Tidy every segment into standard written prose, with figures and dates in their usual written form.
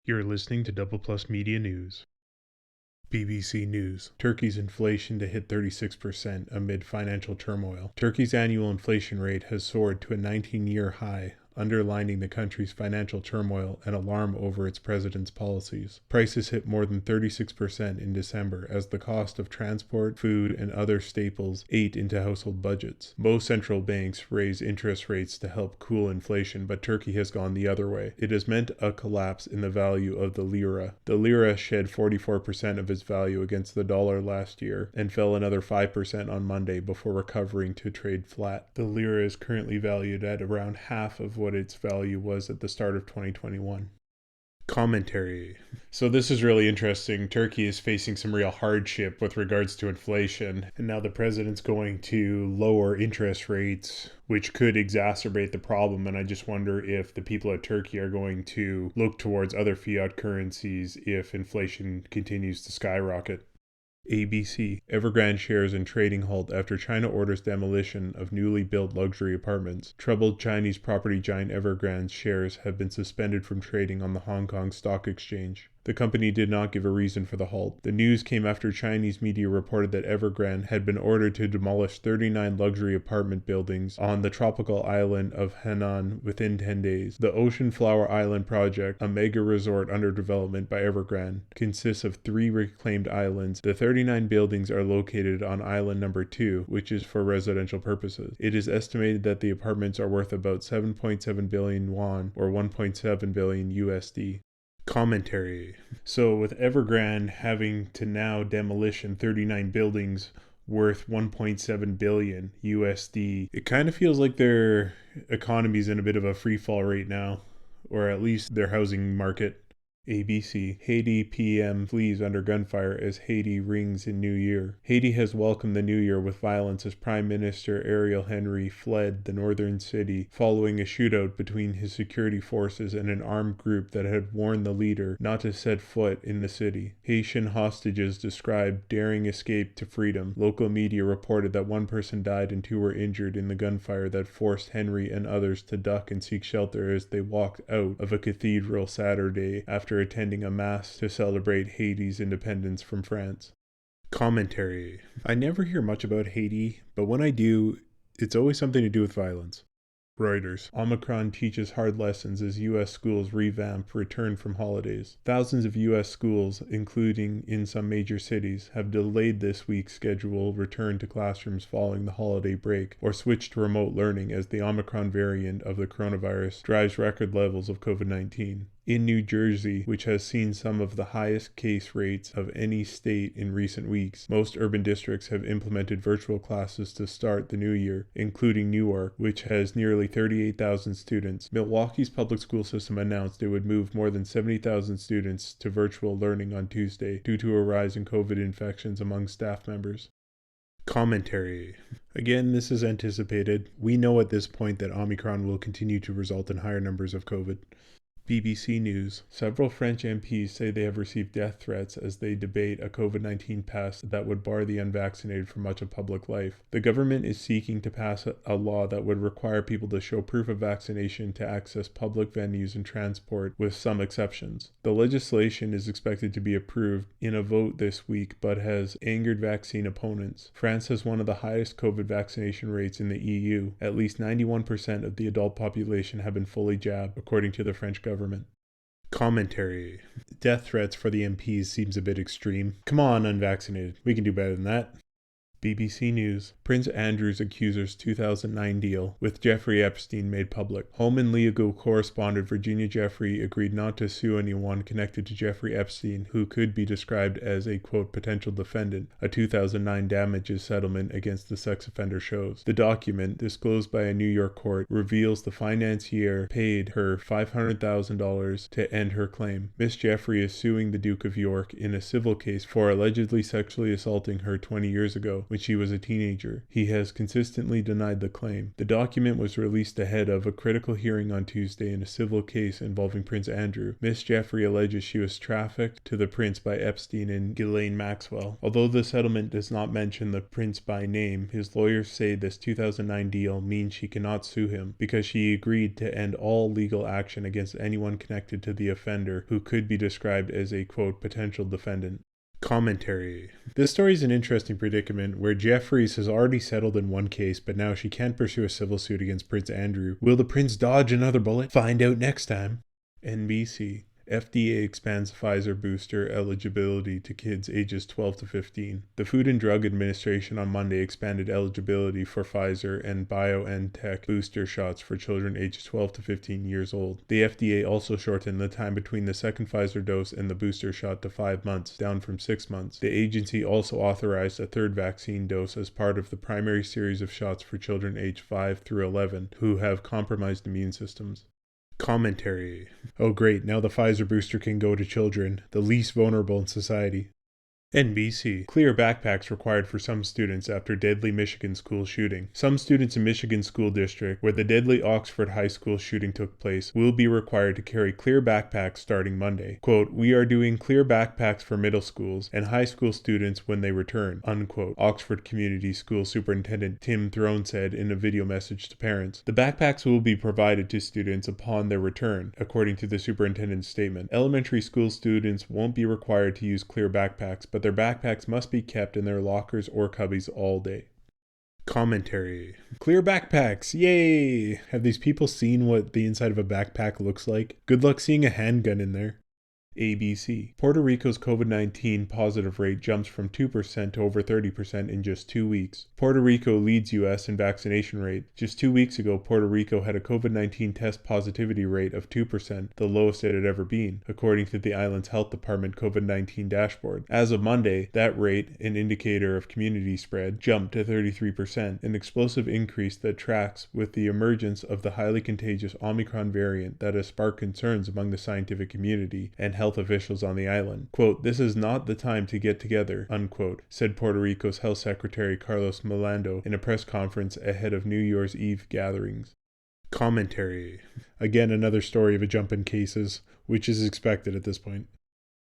You're listening to Double Plus Media News. BBC News. Turkey's inflation to hit 36% amid financial turmoil. Turkey's annual inflation rate has soared to a 19-year high, underlining the country's financial turmoil and alarm over its president's policies. Prices hit more than 36% in December as the cost of transport, food, and other staples ate into household budgets. Most central banks raise interest rates to help cool inflation, but Turkey has gone the other way. It has meant a collapse in the value of the lira. The lira shed 44% of its value against the dollar last year and fell another 5% on Monday before recovering to trade flat. The lira is currently valued at around half of what its value was at the start of 2021. Commentary. So this is really interesting. Turkey is facing some real hardship with regards to inflation, and now the president's going to lower interest rates, which could exacerbate the problem. And I just wonder if the people of Turkey are going to look towards other fiat currencies if inflation continues to skyrocket. ABC. Evergrande shares in trading halt after China orders demolition of newly built luxury apartments. Troubled Chinese property giant Evergrande's shares have been suspended from trading on the Hong Kong Stock Exchange. The company did not give a reason for the halt. The news came after Chinese media reported that Evergrande had been ordered to demolish 39 luxury apartment buildings on the tropical island of Hainan within 10 days. The Ocean Flower Island project, a mega resort under development by Evergrande, consists of 3 reclaimed islands. The 39 buildings are located on island number 2, which is for residential purposes. It is estimated that the apartments are worth about 7.7 billion won or 1.7 billion USD. Commentary. So with Evergrande having to now demolition 39 buildings worth 1.7 billion USD, it kind of feels like their economy's in a bit of a free fall right now, or at least their housing market. ABC. Haiti PM flees under gunfire as Haiti rings in New Year. Haiti has welcomed the New Year with violence as Prime Minister Ariel Henry fled the northern city following a shootout between his security forces and an armed group that had warned the leader not to set foot in the city. Haitian hostages described daring escape to freedom. Local media reported that 1 person died and 2 were injured in the gunfire that forced Henry and others to duck and seek shelter as they walked out of a cathedral Saturday after attending a mass to celebrate Haiti's independence from France. Commentary. I never hear much about Haiti, but when I do, it's always something to do with violence. Reuters. Omicron teaches hard lessons as U.S. schools revamp return from holidays. Thousands of U.S. schools, including in some major cities, have delayed this week's scheduled return to classrooms following the holiday break or switched to remote learning as the Omicron variant of the coronavirus drives record levels of COVID-19. In New Jersey, which has seen some of the highest case rates of any state in recent weeks, most urban districts have implemented virtual classes to start the new year, including Newark, which has nearly 38,000 students. Milwaukee's public school system announced it would move more than 70,000 students to virtual learning on Tuesday due to a rise in COVID infections among staff members. Commentary. Again, this is anticipated. We know at this point that Omicron will continue to result in higher numbers of COVID. BBC News. Several French MPs say they have received death threats as they debate a COVID-19 pass that would bar the unvaccinated from much of public life. The government is seeking to pass a law that would require people to show proof of vaccination to access public venues and transport, with some exceptions. The legislation is expected to be approved in a vote this week, but has angered vaccine opponents. France has one of the highest COVID vaccination rates in the EU. At least 91% of the adult population have been fully jabbed, according to the French government. Commentary. Death threats for the MPs seems a bit extreme. Come on, unvaccinated. We can do better than that. BBC News. Prince Andrew's accuser's 2009 deal with Jeffrey Epstein made public. Home and legal correspondent Virginia Jeffrey agreed not to sue anyone connected to Jeffrey Epstein, who could be described as a, quote, potential defendant. A 2009 damages settlement against the sex offender shows. The document, disclosed by a New York court, reveals the financier paid her $500,000 to end her claim. Miss Jeffrey is suing the Duke of York in a civil case for allegedly sexually assaulting her 20 years ago. when she was a teenager. He has consistently denied the claim. The document was released ahead of a critical hearing on Tuesday in a civil case involving Prince Andrew. Miss Jeffrey alleges she was trafficked to the prince by Epstein and Ghislaine Maxwell. Although the settlement does not mention the prince by name, his lawyers say this 2009 deal means she cannot sue him because she agreed to end all legal action against anyone connected to the offender who could be described as a, quote, potential defendant. Commentary. This story is an interesting predicament where Jeffries has already settled in one case, but now she can't pursue a civil suit against Prince Andrew. Will the prince dodge another bullet? Find out next time. NBC. FDA expands Pfizer booster eligibility to kids ages 12 to 15. The Food and Drug Administration on Monday expanded eligibility for Pfizer and BioNTech booster shots for children ages 12 to 15 years old. The FDA also shortened the time between the second Pfizer dose and the booster shot to 5 months, down from 6 months. The agency also authorized a third vaccine dose as part of the primary series of shots for children aged 5 through 11 who have compromised immune systems. Commentary. Oh great, now the Pfizer booster can go to children, the least vulnerable in society. NBC. Clear backpacks required for some students after deadly Michigan school shooting. Some students in Michigan School District, where the deadly Oxford High School shooting took place, will be required to carry clear backpacks starting Monday. Quote, "We are doing clear backpacks for middle schools and high school students when they return," unquote, Oxford Community School Superintendent Tim Throne said in a video message to parents. The backpacks will be provided to students upon their return, according to the superintendent's statement. Elementary school students won't be required to use clear backpacks, but their backpacks must be kept in their lockers or cubbies all day. Commentary. Clear backpacks! Yay! Have these people seen what the inside of a backpack looks like? Good luck seeing a handgun in there. ABC. Puerto Rico's COVID-19 positive rate jumps from 2% to over 30% in just 2 weeks. Puerto Rico leads U.S. in vaccination rate. Just 2 weeks ago, Puerto Rico had a COVID-19 test positivity rate of 2%, the lowest it had ever been, according to the island's health department COVID-19 dashboard. As of Monday, that rate, an indicator of community spread, jumped to 33%, an explosive increase that tracks with the emergence of the highly contagious Omicron variant that has sparked concerns among the scientific community and health officials on the island. Quote, "This is not the time to get together," unquote, said Puerto Rico's Health Secretary Carlos Melando in a press conference ahead of New Year's Eve gatherings. Commentary. Again, another story of a jump in cases, which is expected at this point.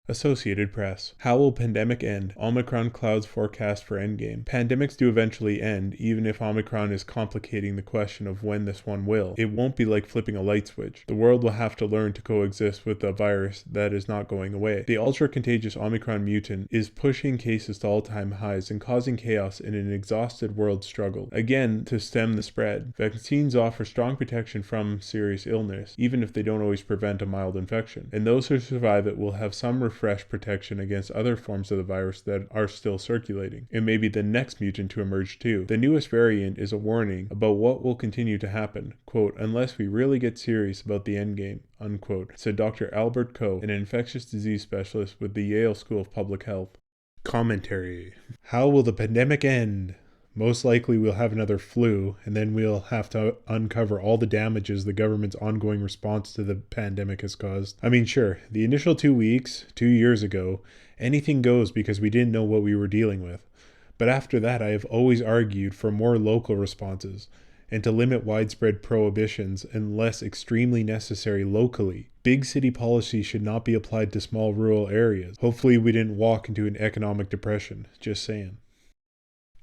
Associated Press. How will pandemic end? Omicron clouds forecast for endgame. Pandemics do eventually end, even if Omicron is complicating the question of when this one will. It won't be like flipping a light switch. The world will have to learn to coexist with a virus that is not going away. The ultra-contagious Omicron mutant is pushing cases to all-time highs and causing chaos in an exhausted world struggle. Again, to stem the spread, vaccines offer strong protection from serious illness, even if they don't always prevent a mild infection. And those who survive it will have some fresh protection against other forms of the virus that are still circulating. It may be the next mutant to emerge too. The newest variant is a warning about what will continue to happen, quote, "unless we really get serious about the endgame," unquote, said Dr. Albert Coe, an infectious disease specialist with the Yale School of Public Health. Commentary. How will the pandemic end? Most likely we'll have another flu, and then we'll have to uncover all the damages the government's ongoing response to the pandemic has caused. I mean, sure, the initial 2 weeks, 2 years ago, anything goes because we didn't know what we were dealing with. But after that, I have always argued for more local responses, and to limit widespread prohibitions unless extremely necessary locally. Big city policy should not be applied to small rural areas. Hopefully we didn't walk into an economic depression. Just saying.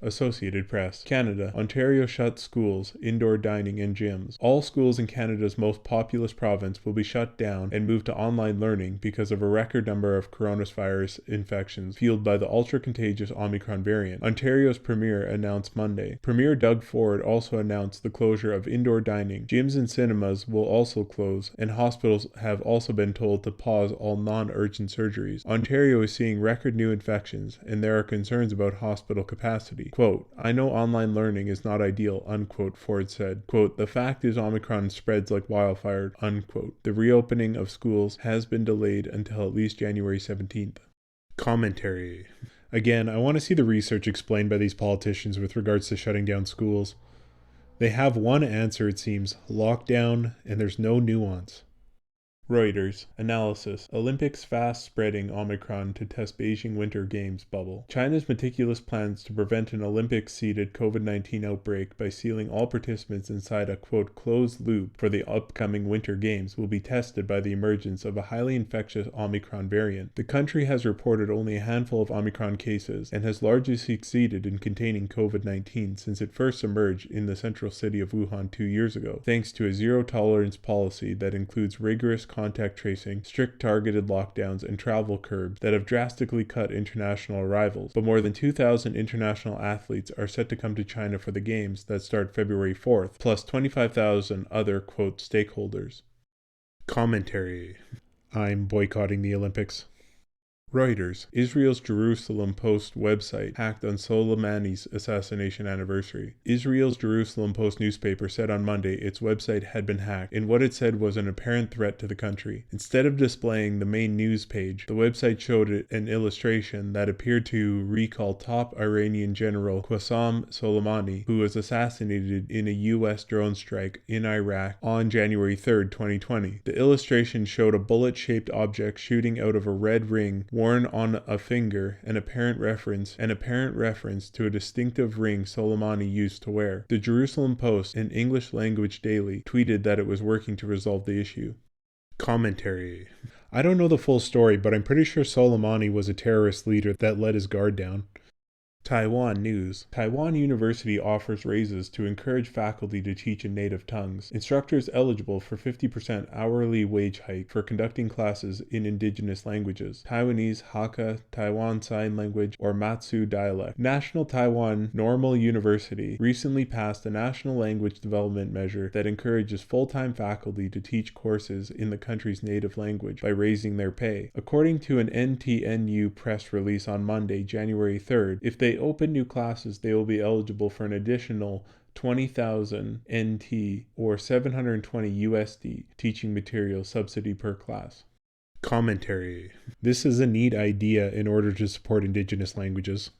Associated Press. Canada. Ontario shuts schools, indoor dining, and gyms. All schools in Canada's most populous province will be shut down and moved to online learning because of a record number of coronavirus infections fueled by the ultra-contagious Omicron variant, Ontario's Premier announced Monday. Premier Doug Ford also announced the closure of indoor dining. Gyms and cinemas will also close, and hospitals have also been told to pause all non-urgent surgeries. Ontario is seeing record new infections, and there are concerns about hospital capacity. Quote, "I know online learning is not ideal," unquote, Ford said. Quote, "The fact is Omicron spreads like wildfire," unquote. The reopening of schools has been delayed until at least January 17th. Commentary. Again, I want to see the research explained by these politicians with regards to shutting down schools. They have one answer, it seems, lockdown, and there's no nuance. Reuters. Analysis. Olympics fast-spreading Omicron to test Beijing Winter Games bubble. China's meticulous plans to prevent an Olympic-seeded COVID-19 outbreak by sealing all participants inside a, quote, closed loop for the upcoming Winter Games will be tested by the emergence of a highly infectious Omicron variant. The country has reported only a handful of Omicron cases and has largely succeeded in containing COVID-19 since it first emerged in the central city of Wuhan 2 years ago, thanks to a zero-tolerance policy that includes rigorous contact tracing, strict targeted lockdowns, and travel curbs that have drastically cut international arrivals. But more than 2,000 international athletes are set to come to China for the Games that start February 4th, plus 25,000 other, quote, stakeholders. Commentary. I'm boycotting the Olympics. Reuters. Israel's Jerusalem Post website hacked on Soleimani's assassination anniversary. Israel's Jerusalem Post newspaper said on Monday its website had been hacked in what it said was an apparent threat to the country. Instead of displaying the main news page, the website showed an illustration that appeared to recall top Iranian General Qasem Soleimani, who was assassinated in a U.S. drone strike in Iraq on January 3, 2020. The illustration showed a bullet-shaped object shooting out of a red ring worn on a finger, an apparent reference to a distinctive ring Soleimani used to wear. The Jerusalem Post, an English-language daily, tweeted that it was working to resolve the issue. Commentary. I don't know the full story, but I'm pretty sure Soleimani was a terrorist leader that let his guard down. Taiwan news. Taiwan University offers raises to encourage faculty to teach in native tongues. Instructors eligible for 50% hourly wage hike for conducting classes in indigenous languages: Taiwanese, Hakka, Taiwan Sign Language, or Matsu dialect. National Taiwan Normal University recently passed a national language development measure that encourages full-time faculty to teach courses in the country's native language by raising their pay. According to an NTNU press release on Monday, January 3rd, if they open new classes, they will be eligible for an additional 20,000 NT or 720 USD teaching material subsidy per class. Commentary. This is a neat idea in order to support indigenous languages.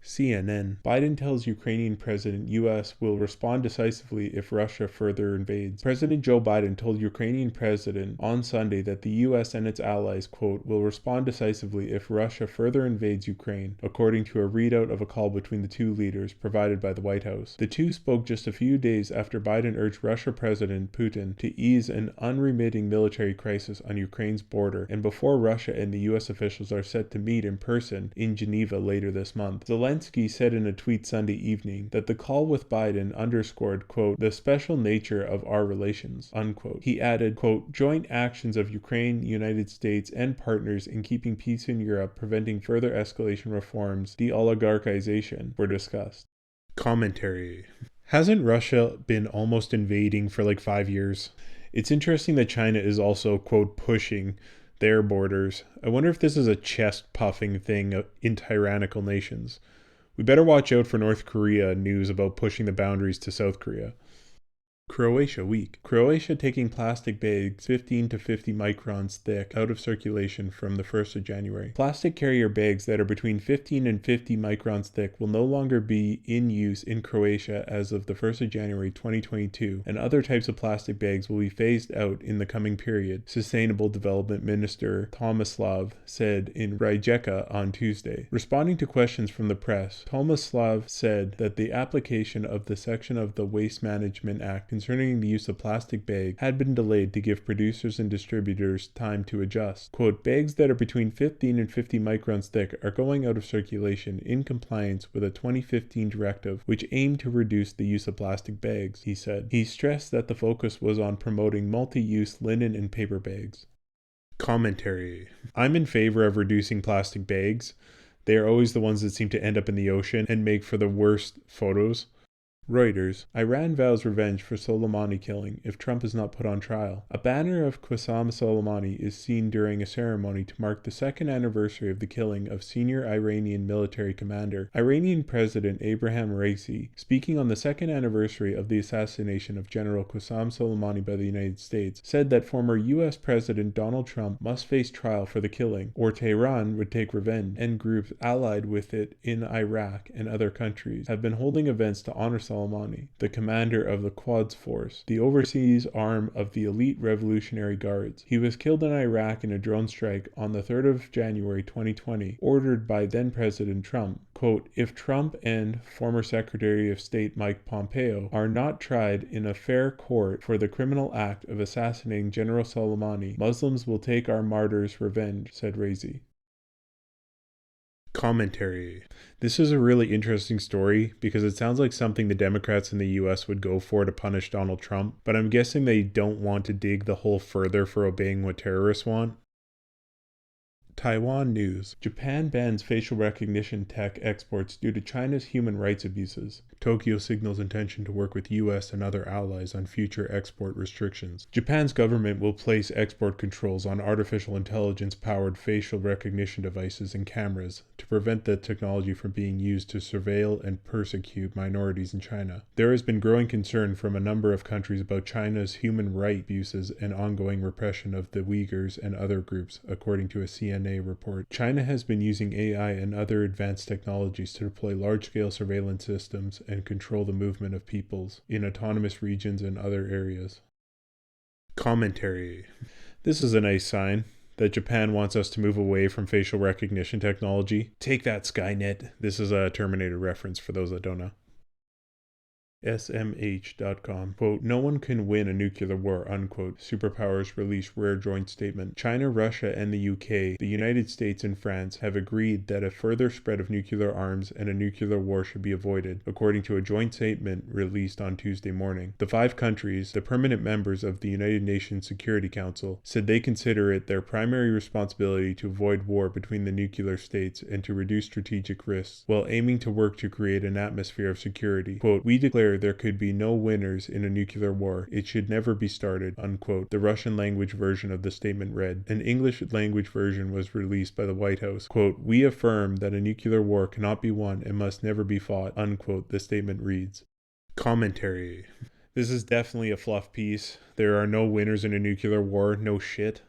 CNN. Biden tells Ukrainian President U.S. will respond decisively if Russia further invades. President Joe Biden told Ukrainian President on Sunday that the U.S. and its allies, quote, will respond decisively if Russia further invades Ukraine, according to a readout of a call between the two leaders provided by the White House. The two spoke just a few days after Biden urged Russia President Putin to ease an unremitting military crisis on Ukraine's border, and before Russia and the U.S. officials are set to meet in person in Geneva later this month. Zelensky said in a tweet Sunday evening that the call with Biden underscored, quote, the special nature of our relations, unquote. He added, quote, joint actions of Ukraine, United States, and partners in keeping peace in Europe, preventing further escalation reforms, de-oligarchization, were discussed. Commentary. Hasn't Russia been almost invading for like 5 years? It's interesting that China is also, quote, pushing their borders. I wonder if this is a chest-puffing thing in tyrannical nations. We better watch out for North Korea news about pushing the boundaries to South Korea. Croatia week. Croatia taking plastic bags 15 to 50 microns thick out of circulation from the 1st of January. Plastic carrier bags that are between 15 and 50 microns thick will no longer be in use in Croatia as of the 1st of January 2022, and other types of plastic bags will be phased out in the coming period, Sustainable Development Minister Tomislav said in Rijeka on Tuesday. Responding to questions from the press, Tomislav said that the application of the section of the Waste Management Act concerning the use of plastic bags had been delayed to give producers and distributors time to adjust. Quote, bags that are between 15 and 50 microns thick are going out of circulation in compliance with a 2015 directive which aimed to reduce the use of plastic bags, he said. He stressed that the focus was on promoting multi-use linen and paper bags. Commentary. I'm in favor of reducing plastic bags. They are always the ones that seem to end up in the ocean and make for the worst photos. Reuters. Iran vows revenge for Soleimani killing if Trump is not put on trial. A banner of Qasem Soleimani is seen during a ceremony to mark the second anniversary of the killing of senior Iranian military commander. Iranian President Abraham Raisi, speaking on the second anniversary of the assassination of General Qasem Soleimani by the United States, said that former U.S. President Donald Trump must face trial for the killing, or Tehran would take revenge, and groups allied with it in Iraq and other countries have been holding events to honor Soleimani Soleimani, the commander of the Quds Force, the overseas arm of the elite Revolutionary Guards. He was killed in Iraq in a drone strike on the 3rd of January 2020, ordered by then-President Trump. Quote, if Trump and former Secretary of State Mike Pompeo are not tried in a fair court for the criminal act of assassinating General Soleimani, Muslims will take our martyrs' revenge, said Raisi. Commentary. This is a really interesting story because it sounds like something the Democrats in the US would go for to punish Donald Trump, but I'm guessing they don't want to dig the hole further for obeying what terrorists want. Taiwan news. Japan bans facial recognition tech exports due to China's human rights abuses. Tokyo signals intention to work with US and other allies on future export restrictions. Japan's government will place export controls on artificial intelligence-powered facial recognition devices and cameras to prevent the technology from being used to surveil and persecute minorities in China. There has been growing concern from a number of countries about China's human rights abuses and ongoing repression of the Uyghurs and other groups, according to a CNA report. China has been using AI and other advanced technologies to deploy large-scale surveillance systems and control the movement of peoples in autonomous regions and other areas. Commentary. This is a nice sign that Japan wants us to move away from facial recognition technology. Take that, Skynet. This is a Terminator reference for those that don't know. SMH.com. Quote, no one can win a nuclear war, unquote. Superpowers release rare joint statement. China, Russia, and the UK, the United States, and France have agreed that a further spread of nuclear arms and a nuclear war should be avoided, according to a joint statement released on Tuesday morning. The 5 countries, the permanent members of the United Nations Security Council, said they consider it their primary responsibility to avoid war between the nuclear states and to reduce strategic risks, while aiming to work to create an atmosphere of security. Quote, we declare there could be no winners in a nuclear war. It should never be started, unquote. The Russian language version of the statement read. An English language version was released by the White House. Quote, we affirm that a nuclear war cannot be won and must never be fought, unquote. The statement reads. Commentary. This is definitely a fluff piece. There are no winners in a nuclear war. No shit.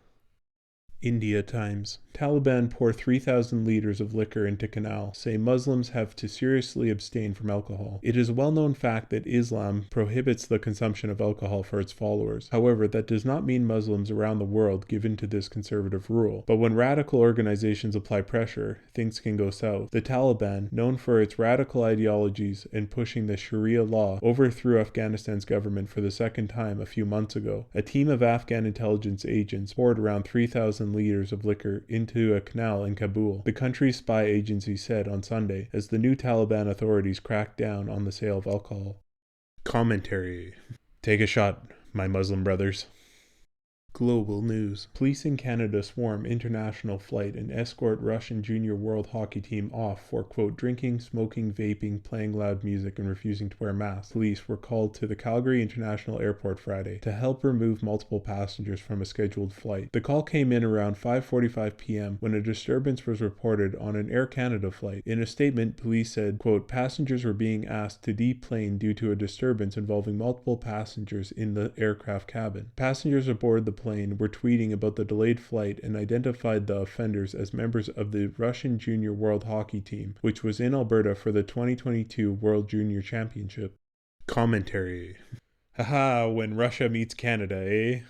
India Times. Taliban pour 3,000 liters of liquor into canal, say Muslims have to seriously abstain from alcohol. It is a well-known fact that Islam prohibits the consumption of alcohol for its followers. However, that does not mean Muslims around the world give in to this conservative rule. But when radical organizations apply pressure, things can go south. The Taliban, known for its radical ideologies and pushing the Sharia law, overthrew Afghanistan's government for the second time a few months ago. A team of Afghan intelligence agents poured around 3,000 liters of liquor into a canal in Kabul, the country's spy agency said on Sunday, as the new Taliban authorities cracked down on the sale of alcohol. Commentary. Take a shot, my Muslim brothers. Global news. Police in Canada swarm international flight and escort Russian junior world hockey team off for, quote, drinking, smoking, vaping, playing loud music, and refusing to wear masks. Police were called to the Calgary International Airport Friday to help remove multiple passengers from a scheduled flight. The call came in around 5:45 p.m. when a disturbance was reported on an Air Canada flight. In a statement, police said, quote, passengers were being asked to deplane due to a disturbance involving multiple passengers in the aircraft cabin. Passengers aboard the plane were tweeting about the delayed flight and identified the offenders as members of the Russian junior world hockey team, which was in Alberta for the 2022 World Junior Championship. Commentary. Haha, when Russia meets Canada, eh?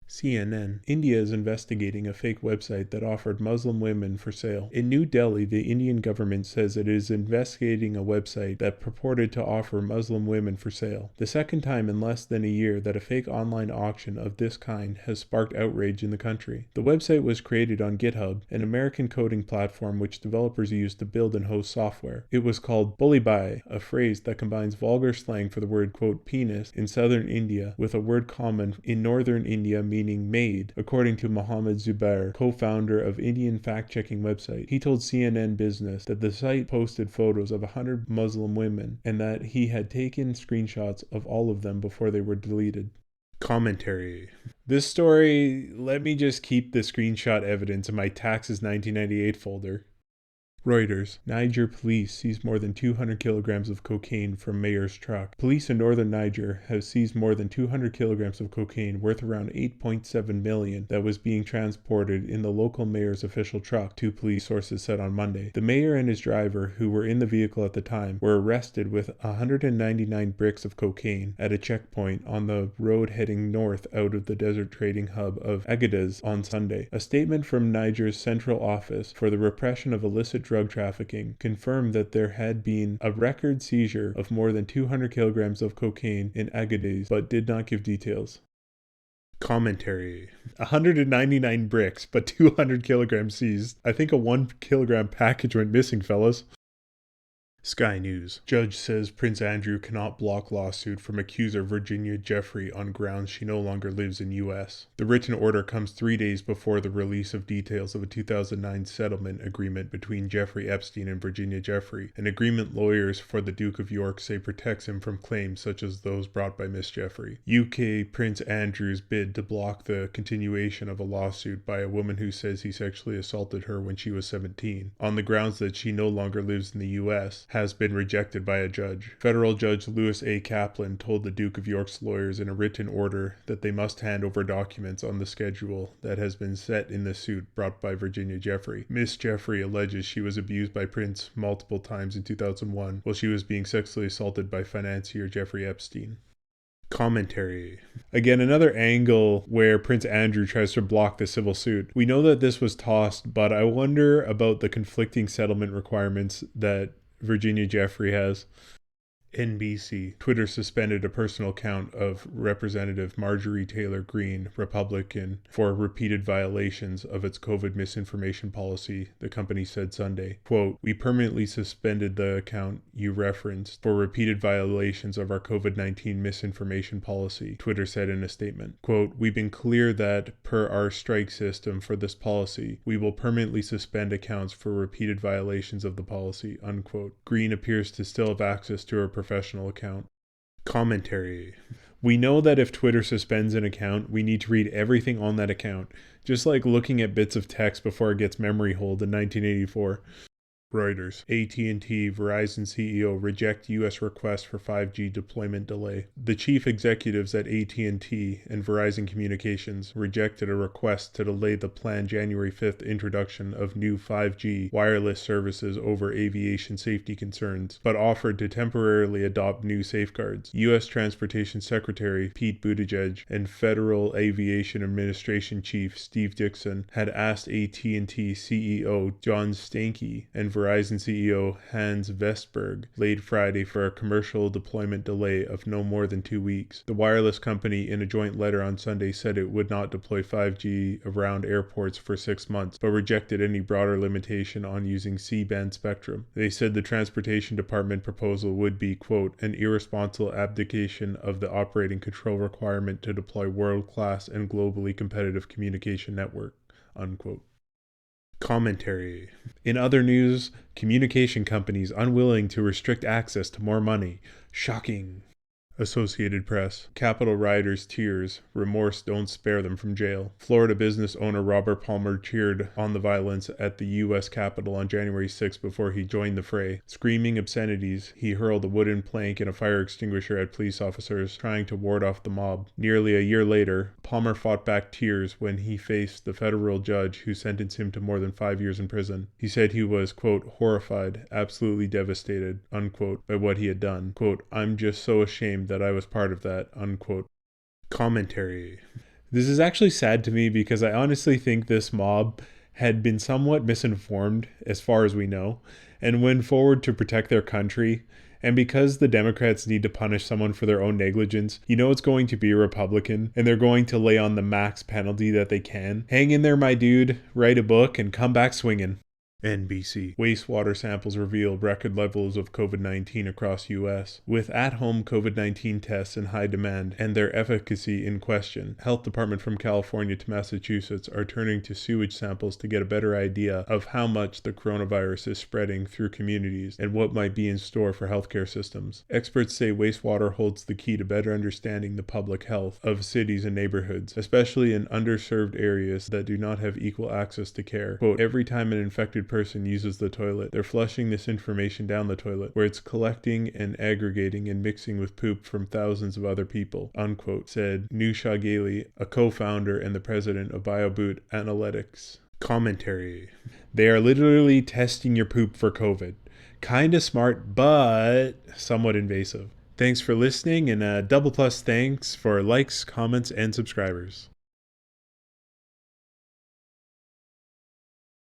CNN. India is investigating a fake website that offered Muslim women for sale. In New Delhi, the Indian government says it is investigating a website that purported to offer Muslim women for sale. The second time in less than a year that a fake online auction of this kind has sparked outrage in the country. The website was created on GitHub, an American coding platform which developers use to build and host software. It was called Bully Bhai, a phrase that combines vulgar slang for the word, quote, penis in southern India with a word common in northern India meaning maid, according to Mohammed Zubair, co-founder of Indian fact-checking website. He told CNN Business that the site posted photos of 100 Muslim women and that he had taken screenshots of all of them before they were deleted. Commentary. This story, let me just keep the screenshot evidence in my taxes 1998 folder. Reuters. Niger police seized more than 200 kilograms of cocaine from mayor's truck. Police in northern Niger have seized more than 200 kilograms of cocaine worth around 8.7 million that was being transported in the local mayor's official truck, two police sources said on Monday. The mayor and his driver, who were in the vehicle at the time, were arrested with 199 bricks of cocaine at a checkpoint on the road heading north out of the desert trading hub of Agadez on Sunday. A statement from Niger's Central Office for the Repression of Illicit Drug Trafficking confirmed that there had been a record seizure of more than 200 kilograms of cocaine in Agadez, but did not give details. Commentary. 199 bricks, but 200 kilograms seized. I think a 1 kilogram package went missing, fellas. Sky News. Judge says Prince Andrew cannot block lawsuit from accuser Virginia Jeffrey on grounds she no longer lives in U.S. The written order comes 3 days before the release of details of a 2009 settlement agreement between Jeffrey Epstein and Virginia Jeffrey, an agreement lawyers for the Duke of York say protects him from claims such as those brought by Miss Jeffrey. UK Prince Andrew's bid to block the continuation of a lawsuit by a woman who says he sexually assaulted her when she was 17, on the grounds that she no longer lives in the U.S., has been rejected by a judge. Federal Judge Lewis A. Kaplan told the Duke of York's lawyers in a written order that they must hand over documents on the schedule that has been set in the suit brought by Virginia Jeffrey. Miss Jeffrey alleges she was abused by Prince multiple times in 2001 while she was being sexually assaulted by financier Jeffrey Epstein. Commentary. Again, another angle where Prince Andrew tries to block the civil suit. We know that this was tossed, but I wonder about the conflicting settlement requirements that Virginia Jeffrey has. NBC. Twitter suspended a personal account of Representative Marjorie Taylor Greene, Republican, for repeated violations of its COVID misinformation policy, the company said Sunday. Quote, "We permanently suspended the account you referenced for repeated violations of our COVID-19 misinformation policy," Twitter said in a statement. Quote, "We've been clear that, per our strike system for this policy, we will permanently suspend accounts for repeated violations of the policy," unquote. Greene appears to still have access to her professional account. Commentary. We know that if Twitter suspends an account, we need to read everything on that account, just like looking at bits of text before it gets memory hold in 1984. Reuters. AT&T Verizon CEO reject U.S. request for 5G deployment delay. The chief executives at AT&T and Verizon Communications rejected a request to delay the planned January 5th introduction of new 5G wireless services over aviation safety concerns, but offered to temporarily adopt new safeguards. U.S. Transportation Secretary Pete Buttigieg and Federal Aviation Administration Chief Steve Dickson had asked AT&T CEO John Stankey and Verizon CEO Hans Vestberg late Friday for a commercial deployment delay of no more than 2 weeks. The wireless company, in a joint letter on Sunday, said it would not deploy 5G around airports for 6 months, but rejected any broader limitation on using C-band spectrum. They said the Transportation Department proposal would be, quote, "an irresponsible abdication of the operating control requirement to deploy world-class and globally competitive communication network," unquote. Commentary. In other news, communication companies unwilling to restrict access to more money. Shocking. Associated Press. Capitol rioters' tears. Remorse don't spare them from jail. Florida business owner Robert Palmer cheered on the violence at the U.S. Capitol on January 6 before he joined the fray. Screaming obscenities, he hurled a wooden plank and a fire extinguisher at police officers trying to ward off the mob. Nearly a year later, Palmer fought back tears when he faced the federal judge who sentenced him to more than 5 years in prison. He said he was, quote, "horrified, absolutely devastated," unquote, by what he had done. Quote, "I'm just so ashamed that I was part of that," unquote. Commentary. This is actually sad to me because I honestly think this mob had been somewhat misinformed as far as we know and went forward to protect their country. And because the Democrats need to punish someone for their own negligence, you know it's going to be a Republican, and they're going to lay on the max penalty that they can. Hang in there, my dude. Write a book and come back swinging. NBC. Wastewater samples reveal record levels of COVID-19 across U.S. With at-home COVID-19 tests in high demand and their efficacy in question, Health Department from California to Massachusetts are turning to sewage samples to get a better idea of how much the coronavirus is spreading through communities and what might be in store for healthcare systems. Experts say wastewater holds the key to better understanding the public health of cities and neighborhoods, especially in underserved areas that do not have equal access to care. Quote, "Every time an infected person uses the toilet. They're flushing this information down the toilet, where it's collecting and aggregating and mixing with poop from thousands of other people, unquote, said Nusha Ghali, a co-founder and the president of BioBoot Analytics. Commentary. They are literally testing your poop for COVID. Kinda smart, but somewhat invasive. Thanks for listening, and double plus thanks for likes, comments, and subscribers.